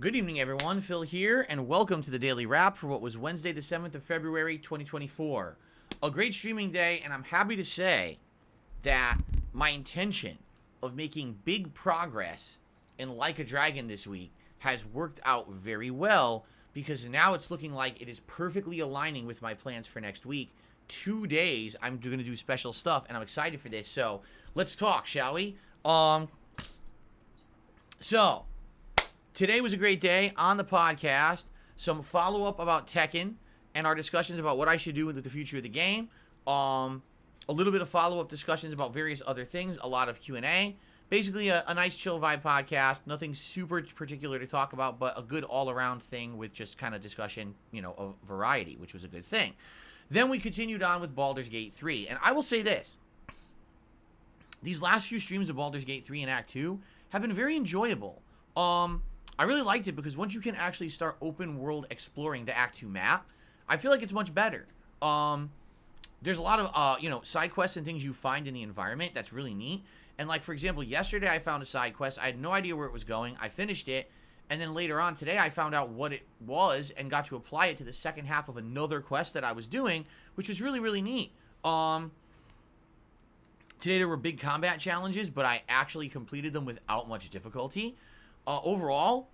Good evening, everyone. Phil here, and welcome to the Daily Wrap for what was Wednesday, the 7th of February, 2024. A great streaming day, and I'm happy to say that my intention of making big progress in Like a Dragon this week has worked out very well because now it's looking like it is perfectly aligning with my plans for next week. 2 days, I'm going to do special stuff, and I'm excited for this. So let's talk, shall we? So today was a great day on the podcast. Some follow-up about Tekken and our discussions about what I should do with the future of the game. A little bit of follow-up discussions about various other things. A lot of Q&A. Basically, a nice chill vibe podcast. Nothing super particular to talk about, but a good all-around thing with just kind of discussion, of variety, which was a good thing. Then we continued on with Baldur's Gate 3. And I will say this. These last few streams of Baldur's Gate 3 and Act 2 have been very enjoyable. I really liked it because once you can actually start open world exploring the Act 2 map, I feel like it's much better. There's a lot of, side quests and things you find in the environment that's really neat. And like, for example, yesterday I found a side quest. I had no idea where it was going. I finished it. And then later on today, I found out what it was and got to apply it to the second half of another quest that I was doing, which was really, really neat. Today there were big combat challenges, but I actually completed them without much difficulty. Overall,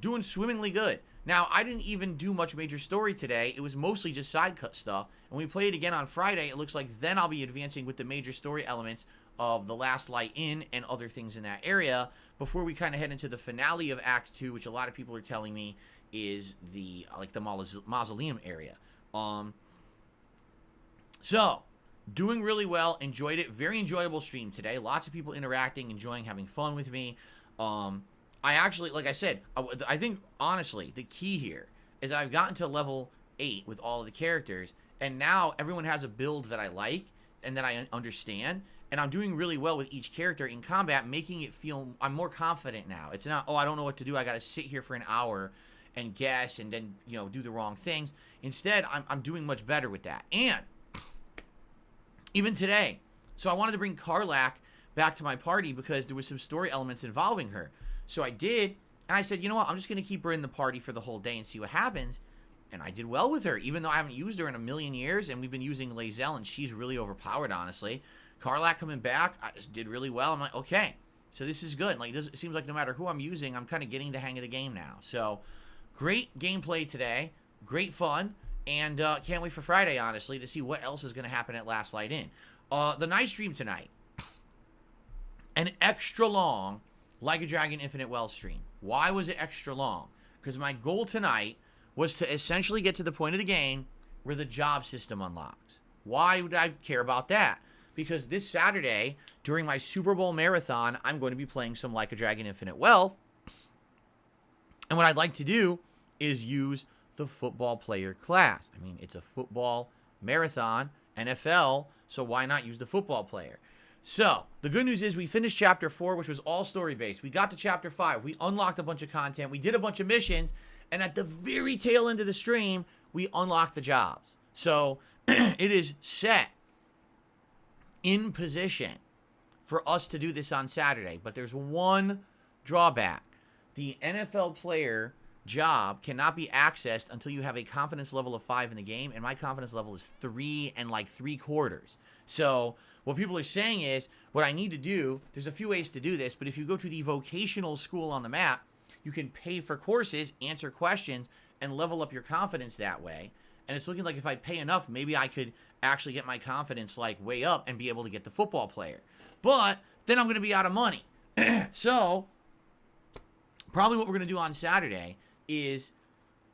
doing swimmingly good. Now, I didn't even do much major story today. It was mostly just side cut stuff. And when we play it again on Friday, it looks like then I'll be advancing with the major story elements of The Last Light Inn and other things in that area before we kind of head into the finale of Act 2, which a lot of people are telling me is the mausoleum area. So, doing really well. Enjoyed it. Very enjoyable stream today. Lots of people interacting, enjoying, having fun with me. I actually, like I said, I think, honestly, the key here is that I've gotten to level 8 with all of the characters, and now everyone has a build that I like and that I understand, and I'm doing really well with each character in combat, making it feel, I'm more confident now. It's not, I don't know what to do, I gotta sit here for an hour and guess and then, do the wrong things. Instead, I'm doing much better with that. And even today, so I wanted to bring Karlak back to my party because there was some story elements involving her. So I did, and I said, you know what, I'm just going to keep her in the party for the whole day and see what happens. And I did well with her, even though I haven't used her in a million years, and we've been using Lae'zel, and she's really overpowered, honestly. Karlak coming back, I just did really well. I'm like, okay, so this is good. Like, it seems like no matter who I'm using, I'm kind of getting the hang of the game now. So, great gameplay today, great fun, and can't wait for Friday, honestly, to see what else is going to happen at Last Light Inn. The night stream tonight, an extra long Like a Dragon Infinite Well stream. Why was it extra long? Because my goal tonight was to essentially get to the point of the game where the job system unlocks. Why would I care about that? Because this Saturday, during my Super Bowl marathon, I'm going to be playing some Like a Dragon Infinite Wealth. And what I'd like to do is use the football player class. I mean, it's a football marathon, NFL, so why not use the football player? So, the good news is we finished Chapter 4, which was all story-based. We got to Chapter 5. We unlocked a bunch of content. We did a bunch of missions. And at the very tail end of the stream, we unlocked the jobs. So, it is set in position for us to do this on Saturday. But there's one drawback. The NFL player job cannot be accessed until you have a confidence level of 5 in the game. And my confidence level is 3 and like 3/4. So, what people are saying is, what I need to do, there's a few ways to do this, but if you go to the vocational school on the map, you can pay for courses, answer questions, and level up your confidence that way. And it's looking like if I pay enough, maybe I could actually get my confidence like way up and be able to get the football player. But then I'm going to be out of money. So, probably what we're going to do on Saturday is,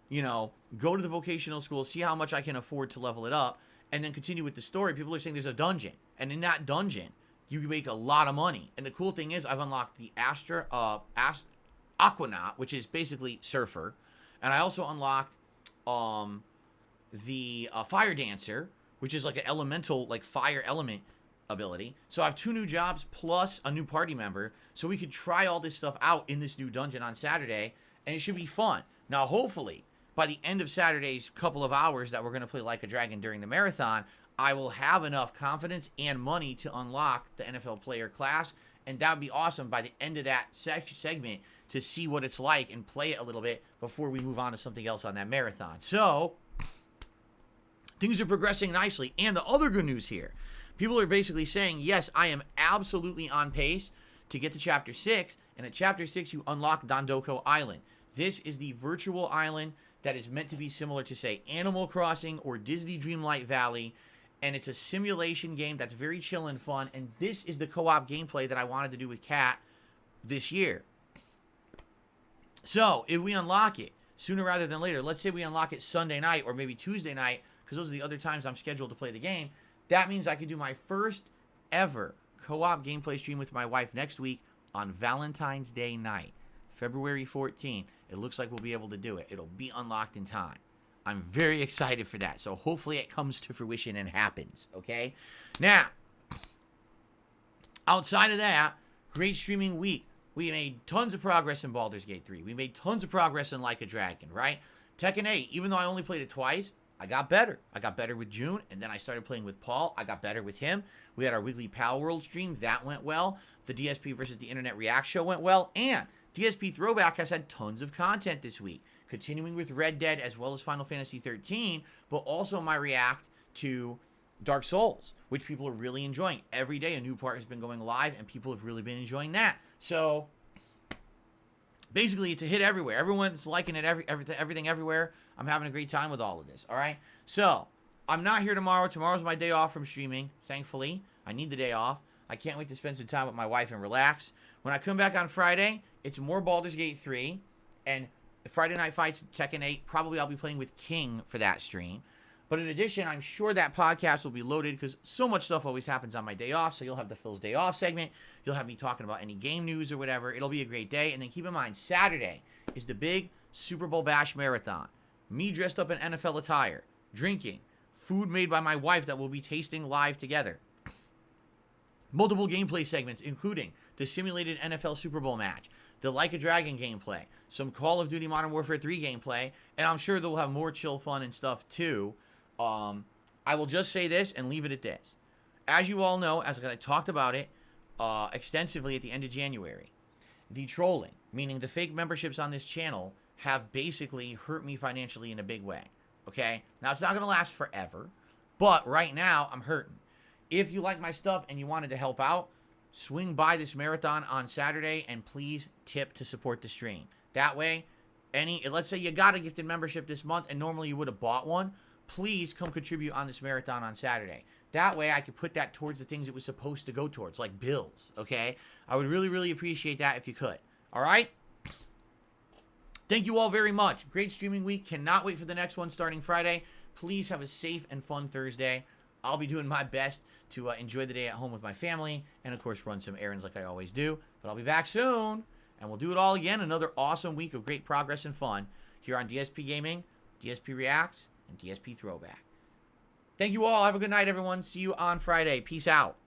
go to the vocational school, see how much I can afford to level it up, and then continue with the story. People are saying there's a dungeon. And in that dungeon, you can make a lot of money. And the cool thing is, I've unlocked the Aquanaut, which is basically surfer. And I also unlocked the Fire Dancer, which is like an elemental, like fire element ability. So I have 2 new jobs plus a new party member. So we could try all this stuff out in this new dungeon on Saturday. And it should be fun. Now, hopefully, by the end of Saturday's couple of hours that we're going to play Like a Dragon during the marathon, I will have enough confidence and money to unlock the NFL player class. And that would be awesome by the end of that segment to see what it's like and play it a little bit before we move on to something else on that marathon. So, things are progressing nicely. And the other good news here, people are basically saying, yes, I am absolutely on pace to get to Chapter 6. And at Chapter 6, you unlock Dondoko Island. This is the virtual island that is meant to be similar to, say, Animal Crossing or Disney Dreamlight Valley. And it's a simulation game that's very chill and fun. And this is the co-op gameplay that I wanted to do with Kat this year. So, if we unlock it sooner rather than later, let's say we unlock it Sunday night or maybe Tuesday night, because those are the other times I'm scheduled to play the game, that means I could do my first ever co-op gameplay stream with my wife next week on Valentine's Day night, February 14th. It looks like we'll be able to do it. It'll be unlocked in time. I'm very excited for that. So hopefully it comes to fruition and happens, okay? Now, outside of that, great streaming week. We made tons of progress in Baldur's Gate 3. We made tons of progress in Like a Dragon, right? Tekken 8, even though I only played it twice, I got better. I got better with June, and then I started playing with Paul. I got better with him. We had our weekly Pal World stream. That went well. The DSP versus the Internet React show went well. And DSP Throwback has had tons of content this week, continuing with Red Dead as well as Final Fantasy 13, but also my react to Dark Souls, which people are really enjoying. Every day a new part has been going live, and people have really been enjoying that. So, basically, it's a hit everywhere. Everyone's liking it, everything everywhere. I'm having a great time with all of this, all right? So, I'm not here tomorrow. Tomorrow's my day off from streaming, thankfully. I need the day off. I can't wait to spend some time with my wife and relax. When I come back on Friday, it's more Baldur's Gate 3, and Friday Night Fights, Tekken 8. Probably I'll be playing with King for that stream. But in addition, I'm sure that podcast will be loaded because so much stuff always happens on my day off. So you'll have the Phil's Day Off segment. You'll have me talking about any game news or whatever. It'll be a great day. And then keep in mind, Saturday is the big Super Bowl Bash Marathon. Me dressed up in NFL attire, drinking, food made by my wife that we'll be tasting live together. Multiple gameplay segments, including the simulated NFL Super Bowl match, the Like a Dragon gameplay, some Call of Duty Modern Warfare 3 gameplay, and I'm sure they'll have more chill fun and stuff too. I will just say this and leave it at this. As you all know, as I talked about it extensively at the end of January, the trolling, meaning the fake memberships on this channel, have basically hurt me financially in a big way. Okay? Now, it's not going to last forever, but right now, I'm hurting. If you like my stuff and you wanted to help out, swing by this marathon on Saturday and please tip to support the stream. That way, let's say you got a gifted membership this month and normally you would have bought one, please come contribute on this marathon on Saturday. That way I could put that towards the things it was supposed to go towards, like bills, okay? I would really, really appreciate that if you could. All right? Thank you all very much. Great streaming week. Cannot wait for the next one starting Friday. Please have a safe and fun Thursday. I'll be doing my best to enjoy the day at home with my family and, of course, run some errands like I always do. But I'll be back soon, and we'll do it all again. Another awesome week of great progress and fun here on DSP Gaming, DSP Reacts, and DSP Throwback. Thank you all. Have a good night, everyone. See you on Friday. Peace out.